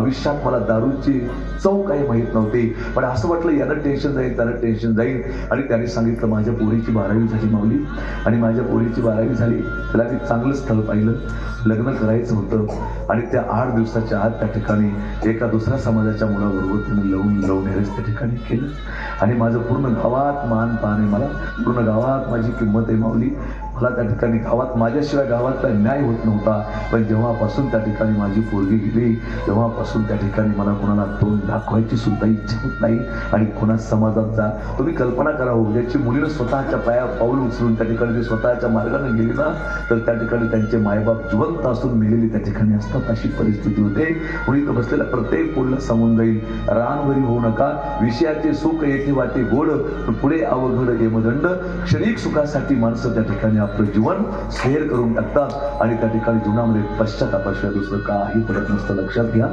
भविष्यात मला दारूची चव काही माहीत नव्हती, पण असं वाटलं यानं टेन्शन जाईल, त्यानं टेन्शन जाईल. आणि त्याने सांगितलं माझ्या पोरीची 12वी झाली माऊली, आणि माझ्या पोरीची 12वी झाली, त्याला मी चांगलं स्थळ पाहिलं, लग्न करायचं होतं. आणि त्या 8 दिवसाच्या आत त्या ठिकाणी एका दुसऱ्या समाजाच्या मुलाबरोबर त्याने लव मॅरेज त्या ठिकाणी केलं. आणि माझं पूर्ण गावात मान पान आहे, मला पूर्ण गावात माझी किंमत आहे माऊली. मला त्या ठिकाणी गावात माझ्याशिवाय गावातला न्याय होत नव्हता. पण जेव्हापासून त्या ठिकाणी माझी पोरगी गेली तेव्हापासून त्या ठिकाणी मला कोणाला तोंड दाखवायची सुद्धा इच्छा होत नाही. आणि कोणा समाजात जा, तुम्ही कल्पना करा हो, ज्याची मुलीनं स्वतःच्या पाऊल उचलून त्या ठिकाणी स्वतःच्या मार्गाने गेली ना, तर त्या ठिकाणी त्यांचे मायबाप जिवंत असून मेलेली त्या ठिकाणी असतात, अशी परिस्थिती होते. म्हणून इथं बसलेल्या प्रत्येक पोरीला सांगून जाईल, रानवरी होऊ नका, विषयाचे सुख येथे वाटे गोड, पुढे अवघड यमदंड. क्षणिक सुखासाठी माणसं त्या ठिकाणी आपलं जीवन शेअर करून टाकतात आणि त्या ठिकाणी जीवनामध्ये पश्चातापाशिवाय दुसरं काही पडत नसतं, लक्षात घ्या.